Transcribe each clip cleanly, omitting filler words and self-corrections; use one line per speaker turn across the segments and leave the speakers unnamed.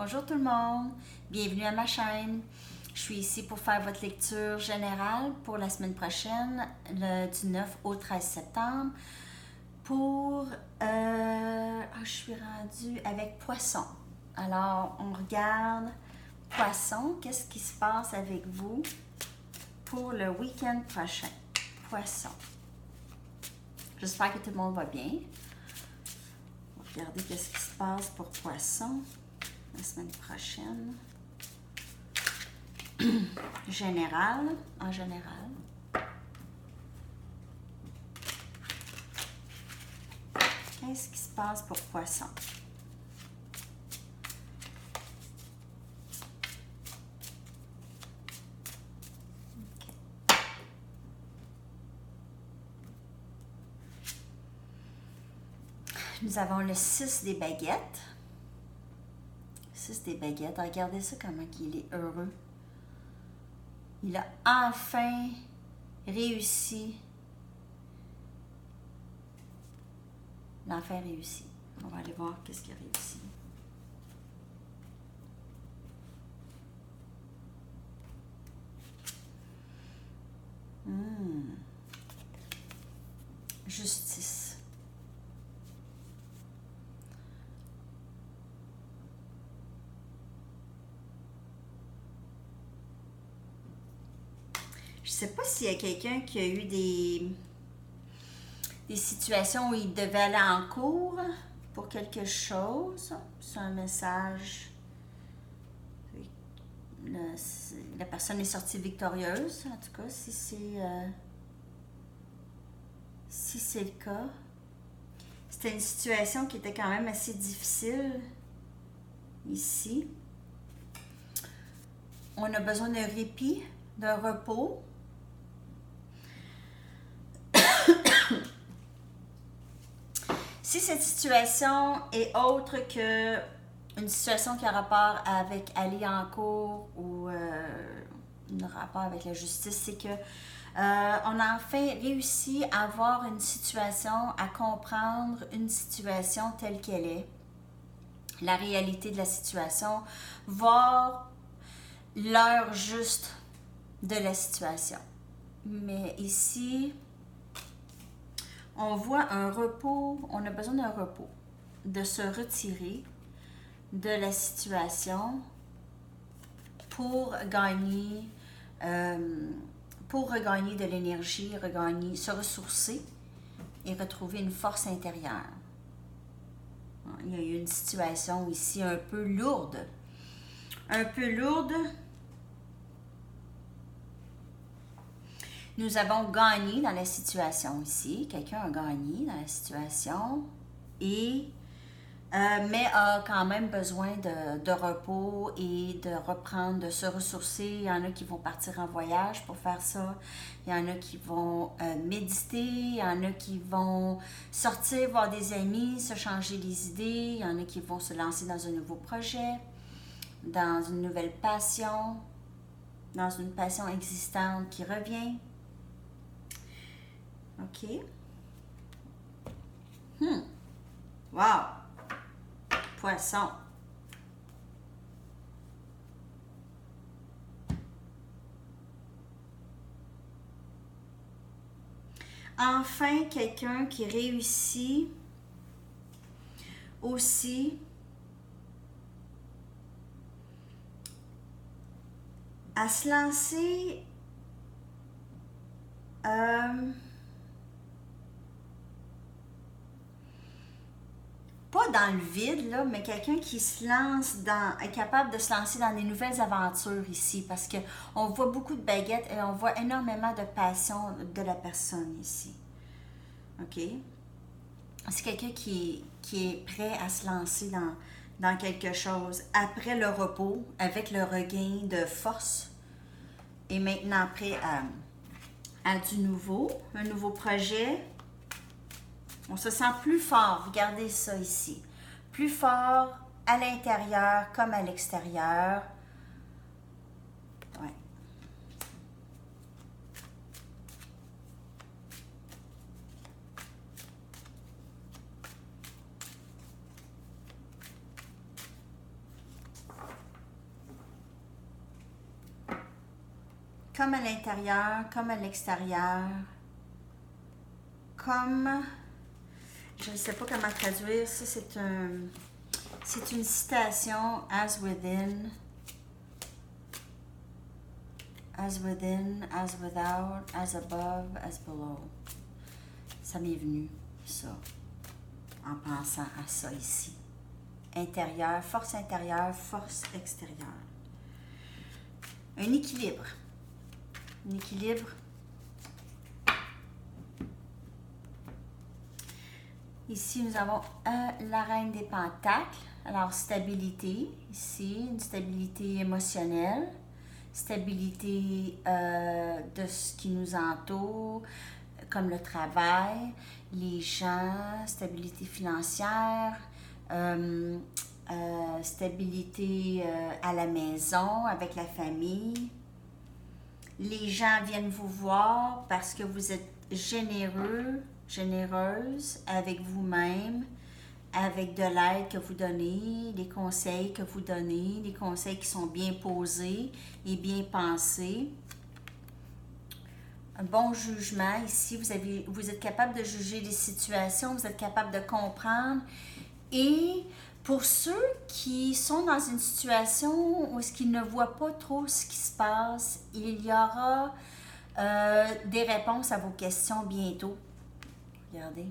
Bonjour tout le monde, bienvenue à ma chaîne. Je suis ici pour faire votre lecture générale pour la semaine prochaine, du 9 au 13 septembre. Je suis rendue avec Poisson. Alors, on regarde Poisson, qu'est-ce qui se passe avec vous pour le week-end prochain? Poisson. J'espère que tout le monde va bien. On va regarder qu'est-ce qui se passe pour Poisson la semaine prochaine. En général. Qu'est-ce qui se passe pour Poisson? Okay. Nous avons le 6 des baguettes. 6 des baguettes. Regardez ça, comment il est heureux. Il a enfin réussi. Il a enfin réussi. On va aller voir qu'est-ce qu'il a réussi. Justice. Je ne sais pas s'il y a quelqu'un qui a eu des situations où il devait aller en cours pour quelque chose. C'est un message. La personne est sortie victorieuse, en tout cas, si c'est le cas. C'était une situation qui était quand même assez difficile ici. On a besoin d'un répit, d'un repos. Si cette situation est autre que une situation qui a rapport avec aller en cours ou un rapport avec la justice, c'est que on a enfin réussi à voir une situation, à comprendre une situation telle qu'elle est, la réalité de la situation, voir l'heure juste de la situation. Mais ici, on voit un repos, on a besoin d'un repos, de se retirer de la situation pour regagner de l'énergie, se ressourcer et retrouver une force intérieure. Il y a eu une situation ici un peu lourde. Nous avons gagné dans la situation ici. Quelqu'un a gagné dans la situation mais a quand même besoin de repos et de reprendre, de se ressourcer. Il y en a qui vont partir en voyage pour faire ça. Il y en a qui vont méditer. Il y en a qui vont sortir, voir des amis, se changer les idées. Il y en a qui vont se lancer dans un nouveau projet, dans une nouvelle passion, dans une passion existante qui revient. OK. Wow! Poisson. Enfin, quelqu'un qui réussit aussi à se lancer pas dans le vide, là, mais quelqu'un qui se lance est capable de se lancer dans des nouvelles aventures ici, parce qu'on voit beaucoup de baguettes et on voit énormément de passion de la personne ici. OK? C'est quelqu'un qui est prêt à se lancer dans quelque chose après le repos, avec le regain de force, et maintenant prêt à du nouveau, un nouveau projet. On se sent plus fort, regardez ça ici. Plus fort à l'intérieur comme à l'extérieur. Ouais. comme à l'intérieur, comme à l'extérieur, comme, je ne sais pas comment traduire, ça c'est une citation, as within, as without, as above, as below. Ça m'est venu, ça, en pensant à ça ici. Intérieur, force intérieure, force extérieure. Un équilibre. Un équilibre. Ici, nous avons la reine des pentacles. Alors, stabilité, ici, une stabilité émotionnelle, stabilité de ce qui nous entoure, comme le travail, les gens, stabilité financière, stabilité à la maison, avec la famille. Les gens viennent vous voir parce que vous êtes généreux, généreuse avec vous-même, avec de l'aide que vous donnez, des conseils que vous donnez, des conseils qui sont bien posés et bien pensés. Un bon jugement ici, vous êtes capable de juger les situations, vous êtes capable de comprendre. Et pour ceux qui sont dans une situation où ils ne voient pas trop ce qui se passe, il y aura des réponses à vos questions bientôt. Regardez.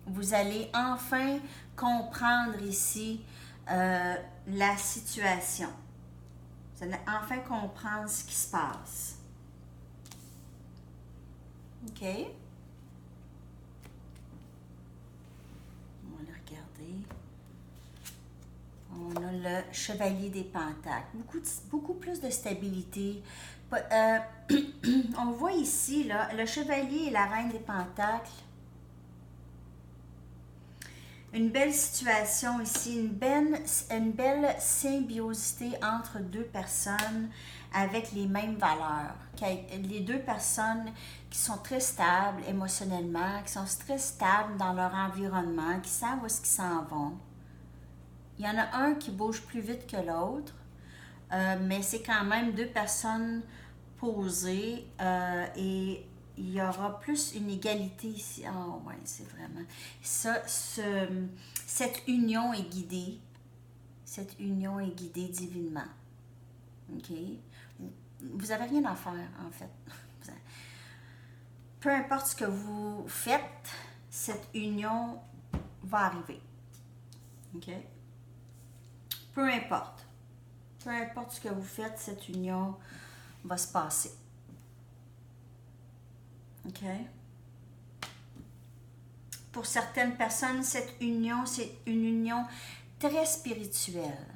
Vous allez enfin comprendre ici la situation. Vous allez enfin comprendre ce qui se passe. OK? On va le regarder. On a le chevalier des pentacles. Beaucoup plus de stabilité. On voit ici, là, le chevalier et la reine des pentacles. Une belle situation ici, une belle symbiosité entre deux personnes avec les mêmes valeurs. Les deux personnes qui sont très stables émotionnellement, qui sont très stables dans leur environnement, qui savent où est-ce qu'ils s'en vont. Il y en a un qui bouge plus vite que l'autre, mais c'est quand même deux personnes posées et il y aura plus une égalité ici. Oh ouais, c'est vraiment... Cette union est guidée. Cette union est guidée divinement. OK? Vous n'avez rien à faire, en fait. Peu importe ce que vous faites, cette union va arriver. OK? Peu importe. Peu importe ce que vous faites, cette union va se passer. OK? Pour certaines personnes, cette union, c'est une union très spirituelle.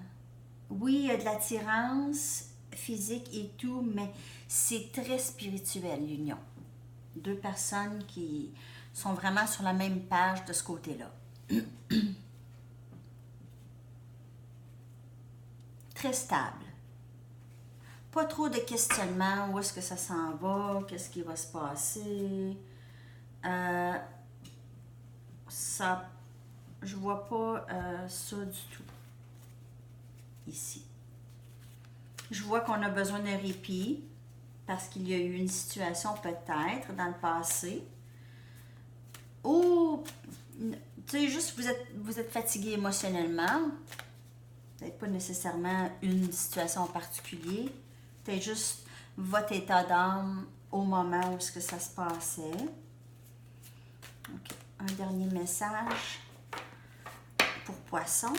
Oui, il y a de l'attirance physique et tout, mais c'est très spirituel, l'union. Deux personnes qui sont vraiment sur la même page de ce côté-là. Très stable. Pas trop de questionnements, où est-ce que ça s'en va, qu'est-ce qui va se passer. Je vois pas ça du tout. Ici. Je vois qu'on a besoin d'un répit parce qu'il y a eu une situation peut-être dans le passé. Ou, tu sais, juste vous êtes fatigué émotionnellement. Peut-être pas nécessairement une situation en particulier. Peut-être juste votre état d'âme au moment où ce que ça se passait. OK. Un dernier message pour Poisson.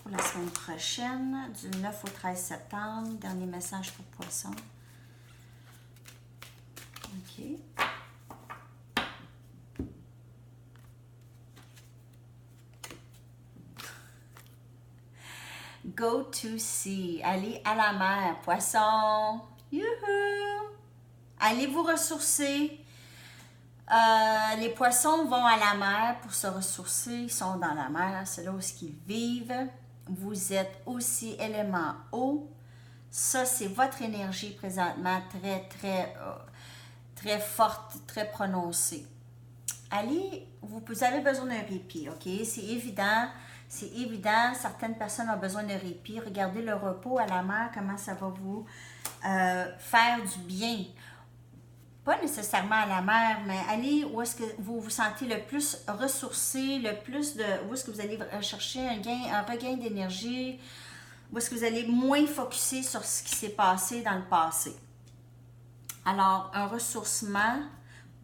Pour la semaine prochaine, du 9 au 13 septembre. Dernier message pour Poisson. OK. Go to sea. Allez à la mer, Poisson. Youhou! Allez vous ressourcer. Les poissons vont à la mer pour se ressourcer. Ils sont dans la mer, c'est là où ils vivent. Vous êtes aussi élément eau. Ça, c'est votre énergie présentement très forte, très prononcée. Allez, vous avez besoin d'un répit, OK? C'est évident. C'est évident, certaines personnes ont besoin de répit. Regardez le repos à la mer, comment ça va vous faire du bien. Pas nécessairement à la mer, mais allez où est-ce que vous vous sentez le plus ressourcé, le plus de... où est-ce que vous allez chercher un regain d'énergie, où est-ce que vous allez moins focuser sur ce qui s'est passé dans le passé. Alors, un ressourcement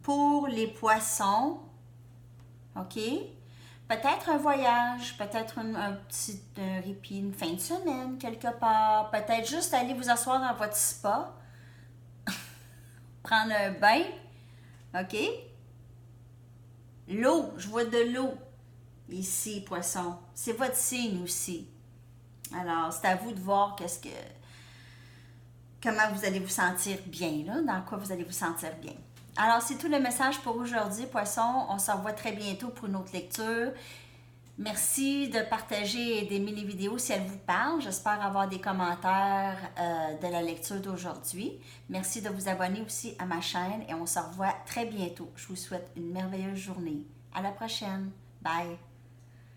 pour les poissons, OK? Peut-être un voyage, peut-être un petit répit, une fin de semaine quelque part, peut-être juste aller vous asseoir dans votre spa, prendre un bain, OK? L'eau, je vois de l'eau ici, poisson. C'est votre signe aussi. Alors, c'est à vous de voir comment vous allez vous sentir bien, là, dans quoi vous allez vous sentir bien. Alors, c'est tout le message pour aujourd'hui, poisson. On se revoit très bientôt pour une autre lecture. Merci de partager et d'aimer les vidéos si elles vous parlent. J'espère avoir des commentaires de la lecture d'aujourd'hui. Merci de vous abonner aussi à ma chaîne et on se revoit très bientôt. Je vous souhaite une merveilleuse journée. À la prochaine. Bye!